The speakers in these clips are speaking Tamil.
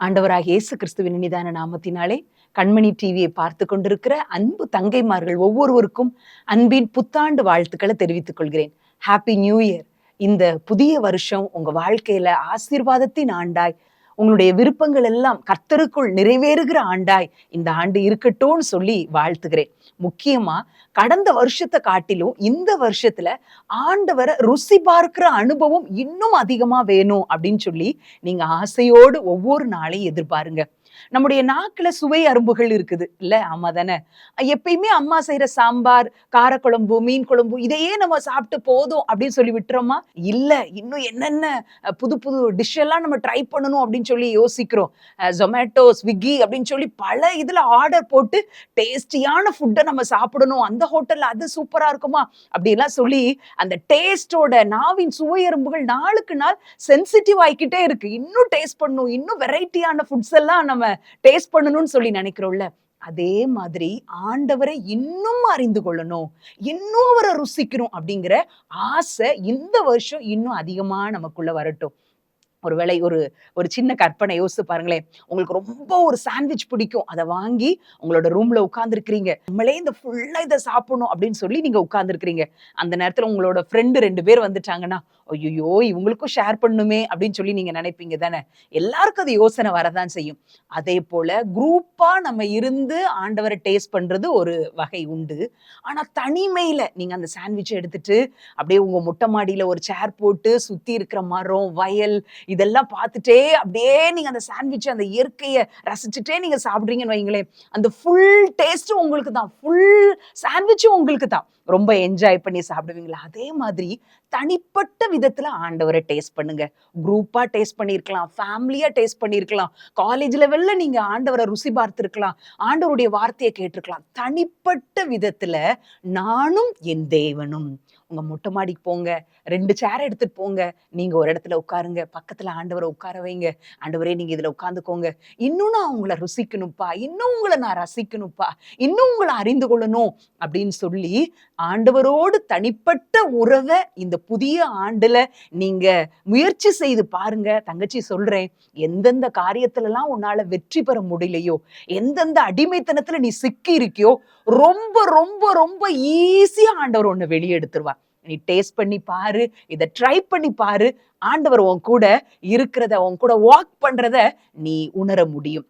ஆண்டவராகிய இயேசு கிறிஸ்துவின் இனிதான நாமத்தினாலே கண்மணி டிவியை பார்த்து கொண்டிருக்கிற அன்பு தங்கைமார்கள் ஒவ்வொருவருக்கும் அன்பின் புத்தாண்டு வாழ்த்துக்களை தெரிவித்துக் கொள்கிறேன். Happy new year. இந்த புதிய வருஷம் உங்க வாழ்க்கையில ஆசீர்வாதத்தின் ஆண்டாய், உங்களுடைய விருப்பங்கள் எல்லாம் கர்த்தருக்குள் நிறைவேறுகிற ஆண்டாய் இந்த ஆண்டு இருக்கட்டும்னு சொல்லி வாழ்த்துகிறேன். முக்கியமா கடந்த வருஷத்தை காட்டிலும் இந்த வருஷத்துல ஆண்டவரை ருசி பார்க்கிற அனுபவம் இன்னும் அதிகமா வேணும் அப்படின்னு சொல்லி நீங்க ஆசையோடு ஒவ்வொரு நாளையும் எதிர்பாருங்க. நம்முடைய நாக்குல சுவை அரும்புகள் இருக்குது இல்ல? ஆமா தானே? எப்பயுமே அம்மா செய்யற சாம்பார், காரக்குழம்பு, மீன் குழம்பு இதையே நம்ம சாப்பிட்டு போதும் அப்படின்னு சொல்லி விட்டுறோமா? இல்ல, இன்னும் என்னென்ன புது புது டிஷ் எல்லாம் நம்ம ட்ரை பண்ணணும் அப்படின்னு சொல்லி யோசிக்கிறோம். ஜொமேட்டோ, ஸ்விக்கி அப்படின்னு சொல்லி பல இதுல ஆர்டர் போட்டு டேஸ்டியான ஃபுட்டை நம்ம சாப்பிடணும், அந்த ஹோட்டல்ல அது சூப்பரா இருக்குமா அப்படிலாம் சொல்லி அந்த டேஸ்டோட நாவின் சுவை அரும்புகள் நாளுக்கு நாள் சென்சிட்டிவ் ஆகிக்கிட்டே இருக்கு. இன்னும் டேஸ்ட் பண்ணணும், இன்னும் வெரைட்டியான ஃபுட்ஸ் எல்லாம் நம்ம டேஸ்ட் பண்ணணும்னு சொல்லி நினைக்கிறோம்ல. அதே மாதிரி ஆண்டவரை இன்னும் அறிந்து கொள்ளணும், இன்னும் அவரை ருசிக்கணும் அப்படிங்கிற ஆசை இந்த வருஷம் இன்னும் அதிகமா நமக்குள்ள வரட்டும். ஒருவேளை ஒரு ஒரு சின்ன கற்பனை யோசிச்சு பாருங்களேன். உங்களுக்கு ரொம்ப ஒரு சாண்ட்விச் பிடிக்கும், அதை வாங்கி உங்களோட ரூம்ல உட்கார்ந்துருக்கிறீங்க. நம்மளே இந்த ஃபுல்லா இதை சாப்பிடணும் அப்படின்னு சொல்லி நீங்க உட்கார்ந்துருக்கிறீங்க. அந்த நேரத்துல உங்களோட ஃப்ரெண்டு 2 பேர் வந்துட்டாங்கன்னா, ஐயோ இவங்களுக்கும் ஷேர் பண்ணுமே அப்படின்னு சொல்லி நீங்க நினைப்பீங்க தானே? எல்லாருக்கும் அது யோசனை வரதான் செய்யும். அதே போல குரூப்பா நம்ம இருந்து ஆண்டவரை டேஸ்ட் பண்றது ஒரு வகை உண்டு. ஆனா தனிமையில நீங்க அந்த சாண்ட்விச்சை எடுத்துட்டு அப்படியே உங்க மொட்டை மாடியில ஒரு சேர் போட்டு சுத்தி இருக்கிற மரம், வயல் இதெல்லாம் பார்த்துட்டே அப்படியே நீங்க அந்த சாண்ட்விச், அந்த இயற்கையை ரசிச்சுட்டே நீங்க சாப்பிடுறீங்கன்னு வைங்களேன், அந்த ஃபுல் டேஸ்டும் உங்களுக்கு தான், ஃபுல் சாண்ட்விச்சும் உங்களுக்கு தான். ரொம்ப என்ஜாய் பண்ணி சாப்பிடுவீங்களா? அதே மாதிரி தனிப்பட்ட விதத்துல ஆண்டவரை டேஸ்ட் பண்ணுங்க. குரூப்பா டேஸ்ட் பண்ணிருக்கலாம், ஃபேமிலியா டேஸ்ட் பண்ணிருக்கலாம், காலேஜ் லெவல்ல நீங்க ஆண்டவரை ருசி பார்த்திருக்கலாம், ஆண்டவருடைய வார்த்தையை கேட்டிருக்கலாம். தனிப்பட்ட விதத்துல நானும் என் தேவனும். உங்க மொட்டை மாடிக்கு போங்க, 2 சேர் எடுத்துட்டு போங்க, நீங்க ஒரு இடத்துல உட்காருங்க, பக்கத்துல ஆண்டவரை உட்கார வைங்க. ஆண்டவரே நீங்க இதுல உட்கார்ந்துக்கோங்க, இன்னும் நான் உங்களை ருசிக்கணும்ப்பா, இன்னும் உங்களை நான் ரசிக்கணும்ப்பா, இன்னும் உங்களை அறிந்து கொள்ளணும் அப்படின்னு சொல்லி ஆண்டவரோடு தனிப்பட்ட உறவை இந்த புதிய ஆண்டுல நீங்க முயற்சி செய்து பாருங்க. தங்கச்சி சொல்றேன், எந்தெந்த காரியத்துல எல்லாம் உன்னால வெற்றி பெற முடியலையோ, எந்தெந்த அடிமைத்தனத்துல நீ சிக்கி இருக்கியோ, ரொம்ப ரொம்ப ரொம்ப ஈஸியா ஆண்டவர் உன்னை வெளியே எடுத்துருவா. நீ டேஸ்ட் பண்ணி பாரு, இதை ட்ரை பண்ணி பாரு. ஆண்டவர் உன் கூட இருக்கிறத, உன் கூட வாக் பண்றத நீ உணர முடியும்.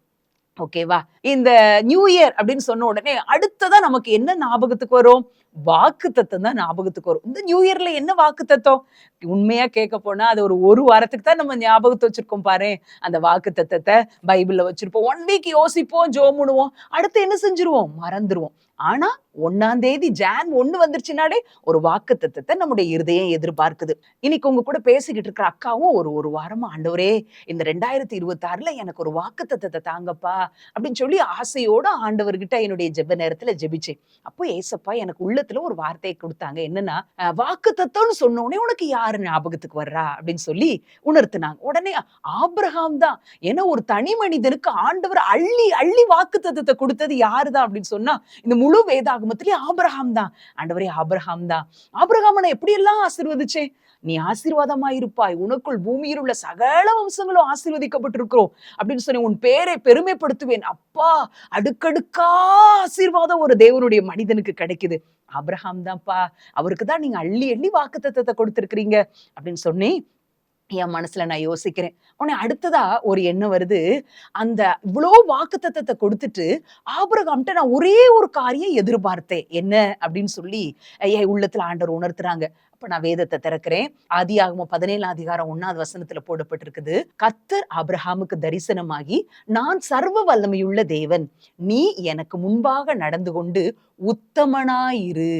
ஓகேவா? இந்த நியூ இயர் அப்படின்னு சொன்ன உடனே அடுத்ததா நமக்கு என்ன ஞாபகத்துக்கு வரும்? வாக்குத்தத்தம் தான் ஞாபகத்துக்கு வரும். இந்த நியூ இயர்ல என்ன வாக்குத்தத்தம்? உண்மையா கேட்க போனா அது ஒரு வாரத்துக்கு தான் நம்ம ஞாபகத்தை வச்சிருக்கோம் பாரு. அந்த வாக்குத்தத்தத்தை பைபிள்ல வச்சிருப்போம். 1 வீக் யோசிப்போம், ஜோமுனுவோம், அடுத்து என்ன செஞ்சிருவோம்? மறந்துருவோம். ஆனா 1ஆம் தேதி ஜான் 1 வந்துருச்சுனாலே ஒரு வாக்குத்தத்தத்தை நம்முடைய இருதயம் எதிர்பார்க்குது. இன்னைக்கு உங்க கூட பேசிக்கிட்டு இருக்கிற அக்காவும் ஒரு வாரமா ஆண்டவரே இந்த 2026ல எனக்கு ஒரு வாக்குத்தத்தத்தை தாங்கப்பா அப்படின்னு சொல்லி ஆசையோட ஆண்டவர்கிட்ட என்னுடைய ஜெப நேரத்துல ஜெபிச்சேன். அப்போ ஏசப்பா எனக்கு உள்ளத்துல ஒரு வார்த்தையை கொடுத்தாங்க. என்னன்னா, வாக்குத்தத்தம்னு சொன்ன உடனே உனக்கு யாரு ஞாபகத்துக்கு வர்றா அப்படின்னு சொல்லி உணர்த்தினாங்க. உடனே ஆபிரகாம் தான். ஏன்னா ஒரு தனி மனிதனுக்கு ஆண்டவர் அள்ளி அள்ளி வாக்குத்தத்தத்தை கொடுத்தது யாருதான் அப்படின்னு சொன்னா, இந்த முழு வேதாகமத்திலே ஆபிரகாம் தான். ஆண்டவரே ஆபிரகாம் தான். ஆபிரகாமை நான் எப்படி எல்லாம் ஆசீர்வதிச்சேன். நீ ஆசீர்வாதமாய் இருப்பாய், உனக்குள் பூமியில் உள்ள சகல வம்சங்களும் ஆசீர்வதிக்கப்பட்டிருக்கிறோம் அப்படின்னு சொன்னேன். உன் பேரை பெருமைப்படுத்துவேன். அப்பா, அடுக்கடுக்கா ஆசீர்வாதம் ஒரு தேவனுடைய மனிதனுக்கு கிடைக்குது. ஆபிரகாம் தான்ப்பா, அவருக்கு தான் நீங்க அள்ளி அள்ளி வாக்குத்தத்தத்தை கொடுத்திருக்கிறீங்க அப்படின்னு சொன்னேன். என் மனசுல நான் யோசிக்கிறேன். உடனே அடுத்ததா ஒரு எண்ணம் வருது. அந்த இவ்வளோ வாக்குத்தத்தத்தை கொடுத்துட்டு ஆபிரகாம்கிட்ட நான் ஒரே ஒரு காரியம் எதிர்பார்த்தேன். என்ன அப்படின்னு சொல்லி என் உள்ளத்துல ஆண்டவர் உணர்த்துறாங்க. அப்ப நான் வேதத்தை திறக்கிறேன். ஆதியாகமம் 17ஆம் அதிகாரம் 1வது வசனத்துல போடப்பட்டிருக்குது. கர்த்தர் ஆபிரகாமுக்கு தரிசனமாகி, நான் சர்வ வல்லமையுள்ள தேவன், நீ எனக்கு முன்பாக நடந்து கொண்டு உத்தமனாயிரு.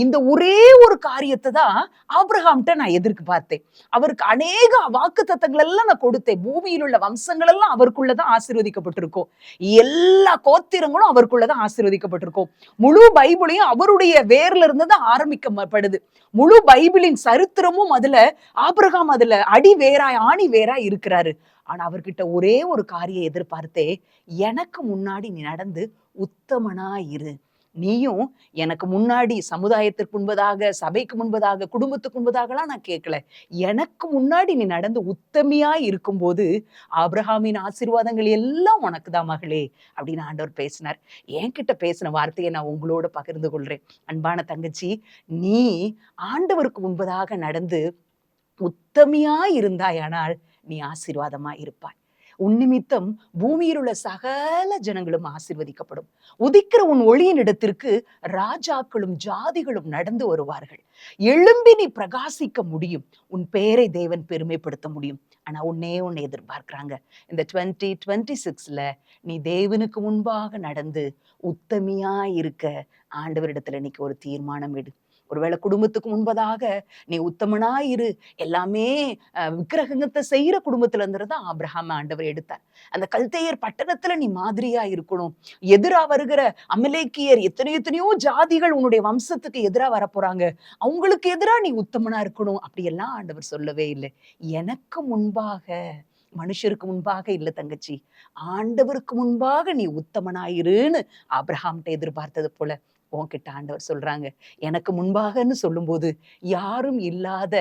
இந்த ஒரே ஒரு காரியத்தை தான் ஆபிரகாம்கிட்ட நான் எதிர்பார்த்தேன். அவருக்கு அநேக வாக்குத்தத்தங்கள் எல்லாம் நான் கொடுத்தேன். பூமியில் உள்ள வம்சங்கள் எல்லாம் அவருக்குள்ளதான் ஆசீர்வதிக்கப்பட்டிருக்கும். எல்லா கோத்திரங்களும் அவருக்குள்ளதான் ஆசீர்வதிக்கப்பட்டிருக்கும். முழு பைபிளையும் அவருடைய வேர்ல இருந்து தான் ஆரம்பிக்கப்படுது. முழு பைபிளின் சரித்திரமும் ஆபிரகாம் அதுல அடி வேராய் ஆணி வேராய் இருக்கிறாரு. ஆனா அவர்கிட்ட ஒரே ஒரு காரியம் எதிர்பார்த்தே, எனக்கு முன்னாடி நீ நடந்து உத்தமனா இரு. நீயும் எனக்கு முன்னாடி சமுதாயத்திற்கு முன்பதாக, சபைக்கு முன்பதாக, குடும்பத்துக்கு முன்பதாகலாம் நான் கேட்கல. எனக்கு முன்னாடி நீ நடந்து உத்தமியா இருக்கும்போது ஆபிரகாமின் ஆசீர்வாதங்கள் எல்லாம் உனக்கு தான் மகளே அப்படின்னு ஆண்டவர் பேசினார். என்கிட்ட பேசின வார்த்தையை நான் உங்களோட பகிர்ந்து கொள்றேன். அன்பான தங்கச்சி, நீ ஆண்டவருக்கு முன்பதாக நடந்து உத்தமியா இருந்தாயானால் நீ ஆசீர்வாதமா இருப்பாய். உன் நிமித்தம் பூமியில் உள்ள சகல ஜனங்களும் ஆசீர்வதிக்கப்படும். உதிக்கிற உன் ஒளியின் இடத்திற்கு ராஜாக்களும் ஜாதிகளும் நடந்து வருவார்கள். எழும்பி நீ பிரகாசிக்க முடியும். உன் பெயரை தேவன் பெருமைப்படுத்த முடியும். ஆனா ஒண்ணு எதிர்பார்க்கிறாங்க. இந்த 2026ல நீ தேவனுக்கு முன்பாக நடந்து உத்தமியா இருக்க ஆண்டவரிடத்துல இன்னைக்கு ஒரு தீர்மானம் எடு. ஒருவேளை குடும்பத்துக்கு முன்பதாக நீ உத்தமனா இரு. எல்லாமே விக்கிரகத்தை செய்யற குடும்பத்துல இருந்துதான் ஆபிரகாம் ஆண்டவர் எடுத்தார். அந்த கல்தேயர் பட்டணத்துல நீ மாதிரியா இருக்கணும். எதிரா வருகிற அமலேக்கியர் எத்தனையோ ஜாதிகள் உன்னுடைய வம்சத்துக்கு எதிரா வரப்போறாங்க. அவங்களுக்கு எதிரா நீ உத்தமனா இருக்கணும். அப்படியெல்லாம் ஆண்டவர் சொல்லவே இல்லை. எனக்கு முன்பாக, மனுஷருக்கு முன்பாக இல்ல தங்கச்சி, ஆண்டவருக்கு முன்பாக நீ உத்தமனாயிருன்னு ஆபிரகாம்கிட்ட எதிர்பார்த்தது போல உன்கிட்ட ஆண்டவர் சொல்றாங்க. எனக்கு முன்பாகன்னு சொல்லும்போது யாரும் இல்லாத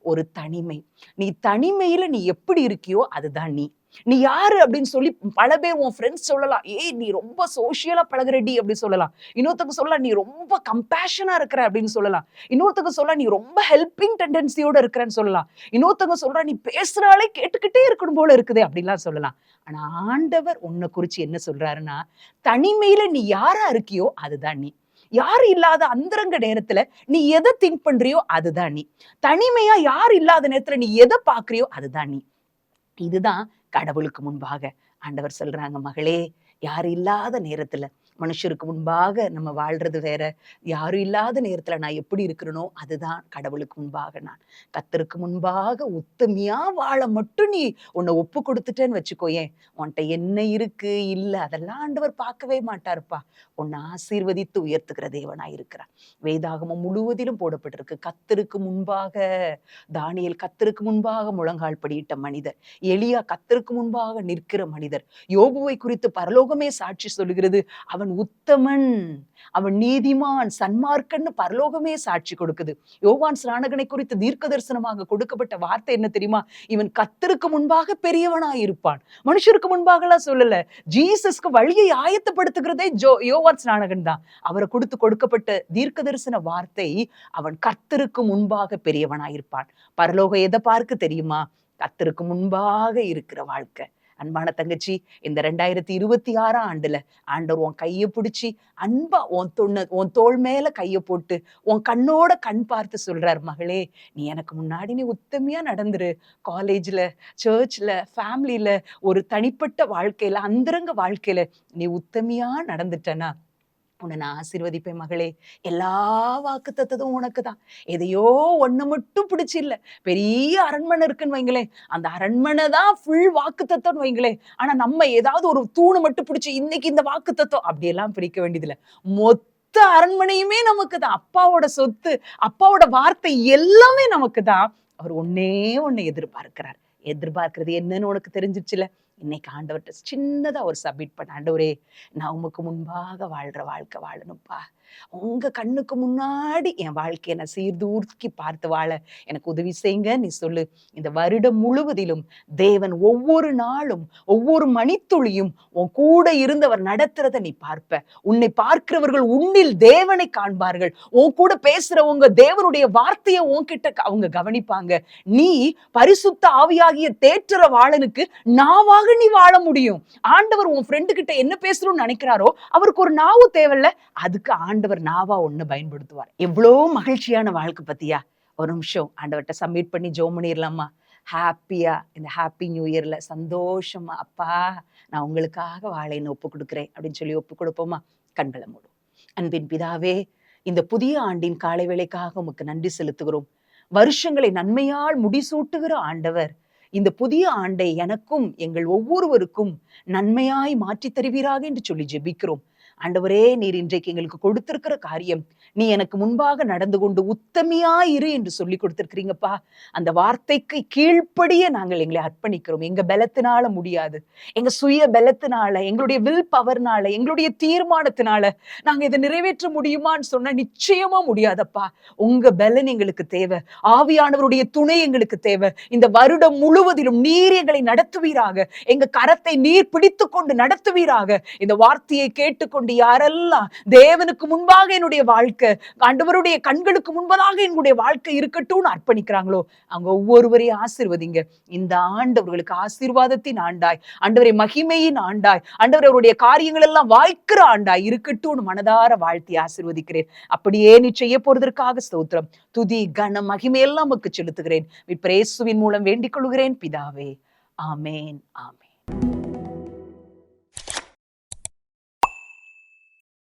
ஒரு தனிமை. நீ தனிமையில நீ எப்படி இருக்கியோ அதுதான் நீ. நீ யாரு அப்படின்னு சொல்லி பல பேர் உன் ஃப்ரெண்ட்ஸ் சொல்லலாம். ஏய் நீ ரொம்ப சோசியலா பழகுறடி அப்படின்னு சொல்லலாம். இன்னொருத்தங்க சொல்லலாம் நீ ரொம்ப கம்பேஷனா இருக்கிற அப்படின்னு சொல்லலாம். இன்னொருத்தங்க சொல்லலாம் நீ ரொம்ப ஹெல்பிங் டெண்டன்சியோட இருக்கிறன்னு சொல்லலாம். இன்னொருத்தங்க சொல்றா நீ பேசுறாலே கேட்டுக்கிட்டே இருக்கணும் போல இருக்குதே அப்படின்லாம் சொல்லலாம். ஆனா ஆண்டவர் உன்னை குறிச்சு என்ன சொல்றாருன்னா, தனிமையில நீ யாரா இருக்கியோ அதுதான் நீ. யாரு இல்லாத அந்தரங்க நேரத்துல நீ எதை திங்க் பண்றியோ அதுதான் நீ. தனிமையா யார் இல்லாத நேரத்துல நீ எதை பாக்குறியோ அதுதான் நீ. இதுதான் கடவுளுக்கு முன்பாக ஆண்டவர் சொல்றாங்க, மகளே, யாரு இல்லாத நேரத்துல, மனுஷருக்கு முன்பாக நம்ம வாழ்றது வேற, யாரும் இல்லாத நேரத்துல நான் எப்படி இருக்கிறனோ அதுதான் கடவுளுக்கு முன்பாக நான். கர்த்தருக்கு முன்பாக உத்தமியா வாழ மட்டும் நீ உன்னை ஒப்பு கொடுத்துட்டேன்னு வச்சுக்கோயேன், உன்கிட்ட என்ன இருக்கு இல்ல அதெல்லாம் ஆண்டவர் பார்க்கவே மாட்டாருப்பா. உன்னை ஆசீர்வதித்து உயர்த்துகிற தேவனா இருக்கிறார். வேதாகமம் முழுவதிலும் போடப்பட்டிருக்கு. கர்த்தருக்கு முன்பாக தானியேல் கர்த்தருக்கு முன்பாக முழங்கால் படியிட்ட மனிதர், எலியா கர்த்தருக்கு முன்பாக நிற்கிற மனிதர், யோபுவை குறித்து பரலோகமே சாட்சி சொல்லுகிறது. அவன் உத்தமன், அவன் நீதிமான், சன்மார்க்கன்னு பரலோகமே சாட்சி கொடுக்குது. யோவான் ஸ்நானகனை குறித்து தீர்க்க தரிசனமாக கொடுக்கப்பட்ட வார்த்தை என்ன தெரியுமா? இவன் கர்த்தருக்கு முன்பாக பெரியவனா இருப்பான். மனுஷருக்கு முன்பாக எல்லாம் சொல்லல. ஜீசஸ்க்கு வழியை ஆயத்தப்படுத்துகிறதே யோவான் ஸ்நானகன் தான். அவரை கொடுக்கப்பட்ட தீர்க்க தரிசன வார்த்தை, அவன் கர்த்தருக்கு முன்பாக பெரியவனா இருப்பான். பரலோகம் எதை பார்க்க தெரியுமா? கர்த்தருக்கு முன்பாக இருக்கிற வாழ்க்கை. அன்பான தங்கச்சி, இந்த 2026 ஆண்டுல ஆண்டவர் உன் கையை பிடிச்சி அன்பா உன் தோள் மேல கையை போட்டு உன் கண்ணோட கண் பார்த்து சொல்றார், மகளே, நீ எனக்கு முன்னாடி நீ உத்தமையா நடந்துரு. காலேஜ்ல, சர்ச்ல, ஃபேமிலியில, ஒரு தனிப்பட்ட வாழ்க்கையில, அந்தரங்க வாழ்க்கையில நீ உத்தமையா நடந்துட்டனா உன்னை நான் ஆசீர்வதிப்பேன் மகளே. எல்லா வாக்குத்தத்தமும் உனக்கு தான். எதையோ ஒண்ணு மட்டும் பிடிச்சு இல்ல. பெரிய அரண்மனை இருக்குன்னு வைங்களேன், அந்த அரண்மனை தான் ஃபுல் வாக்குத்தத்தம்னு வைங்களேன். ஆனா நம்ம ஏதாவது ஒரு தூணு மட்டும் பிடிச்சு இன்னைக்கு இந்த வாக்குத்தத்தம் அப்படியெல்லாம் பிரிக்க வேண்டியதில்லை. மொத்த அரண்மனையுமே நமக்கு தான். அப்பாவோட சொத்து, அப்பாவோட வார்த்தை எல்லாமே நமக்கு தான். அவர் ஒண்ணு எதிர்பார்க்கிறார். எதிர்பார்க்கிறது என்னன்னு உனக்கு தெரிஞ்சிருச்சுல. இன்னைக்கு ஆண்டவர்கிட்ட சின்னதா ஒரு சப்மிட் பண்ண, ஆண்டவரே, நான் உமக்கு முன்பாக வாழ்ற வாழ்க்கை வாழணும்ப்பா. உங்க கண்ணுக்கு முன்னாடி என் வாழ்க்கையை நான் சீர்தூக்கி பார்த்து வாழ எனக்கு உதவி செய்யுங்க நீ சொல்லு. இந்த வருடம் முழுவதிலும் தேவன் ஒவ்வொரு நாளும் ஒவ்வொரு மணித்துளியும் உன் கூட இருந்தவர் நடத்துறத நீ பார்ப்ப. உன்னை பார்க்கிறவர்கள் உன்னில் தேவனை காண்பார்கள். உன் கூட பேசுறவங்க தேவனுடைய வார்த்தையை உன்கிட்ட அவங்க கவனிப்பாங்க. நீ பரிசுத்த ஆவியாகிய தேற்றற வாழனுக்கு நாவாக நீ வாழ முடியும். ஆண்டவர் உன் ஃப்ரெண்டு கிட்ட என்ன பேசணும்னு நினைக்கிறாரோ அவருக்கு ஒரு நாவு தேவையில்ல, அதுக்கு ஆண்டவர் நாவா ஒண்ணு பயன்படுத்துவார். எவ்வளவு மகிழ்ச்சியான வாழ்க்கை பத்தியா. ஒரு நிமிஷம் ஆண்டவர்கிட்ட சப்மிட் பண்ணி ஜெபம் பண்ணிடலாமா? ஹாப்பியா இந்த ஹாப்பி நியூ இயர்ல சந்தோஷமா, அப்பா நான் உங்களுக்காக வாழைன்னு ஒப்பு கொடுக்குறேன் அப்படின்னு சொல்லி ஒப்பு கொடுப்போமா? கண்களை மூடும். அன்பின் பிதாவே, இந்த புதிய ஆண்டின் காலை வேளைக்காக உமக்கு நன்றி செலுத்துகிறோம். வருஷங்களை நன்மையால் முடிசூட்டுகிற ஆண்டவர், இந்த புதிய ஆண்டை எனக்கும் எங்கள் ஒவ்வொருவருக்கும் நன்மையாய் மாற்றி தருவீராக என்று சொல்லி ஜெபிக்கிறோம். ஆண்டவரே, நீர் இன்றைக்கு எங்களுக்கு கொடுத்திருக்கிற காரியம், நீ எனக்கு முன்பாக நடந்து கொண்டு உத்தமியாயிரு என்று சொல்லி கொடுத்திருக்கிறீங்கப்பா. அந்த வார்த்தைக்கு கீழ்ப்படிய நாங்கள் எங்களை அர்ப்பணிக்கிறோம். எங்க பலத்தினால முடியாது, எங்க சுய பலத்தினால, எங்களுடைய வில் பவர்னால, எங்களுடைய தீர்மானத்தினால நாங்க இதை நிறைவேற்ற முடியுமான்னு சொன்னா நிச்சயமா முடியாதப்பா. உங்க பலன் எங்களுக்கு தேவை, ஆவியானவருடைய துணை எங்களுக்கு தேவை. இந்த வருடம் முழுவதிலும் நீர் எங்களை நடத்துவீராக, எங்க கரத்தை நீர் பிடித்துக் கொண்டு நடத்துவீராக. இந்த வார்த்தையை கேட்டுக்கொண்டு யாரெல்லாம் தேவனுக்கு முன்பாக என்னுடைய வாழ்க்கை, ஆண்டவருடைய கண்களுக்கு முன்பதாக என்னுடைய வாழ்க்கை இருக்கட்டும்னு அர்ப்பணிக்கிறாங்களோ அவங்க ஒவ்வொருவரையும் ஆசீர்வதிங்க. இந்த ஆண்டு அவர்களுக்கு ஆசீர்வாதத்தின் ஆண்டாய், ஆண்டவரை மகிமையின் ஆண்டாய், ஆண்டவர் அவருடைய காரியங்கள் எல்லாம் வாய்க்கிற ஆண்டாய் இருக்கட்டும்னு மனதார வாழ்த்தி ஆசீர்வதிக்கிறேன். அப்படியே நீ செய்ய போறதற்காக ஸ்தோத்திரம். துதி கன மகிமையெல்லாம் உமக்கு செலுத்துகிறேன். இயேசுவின் மூலம் வேண்டிக் கொள்கிறேன் பிதாவே. ஆமேன், ஆமேன்.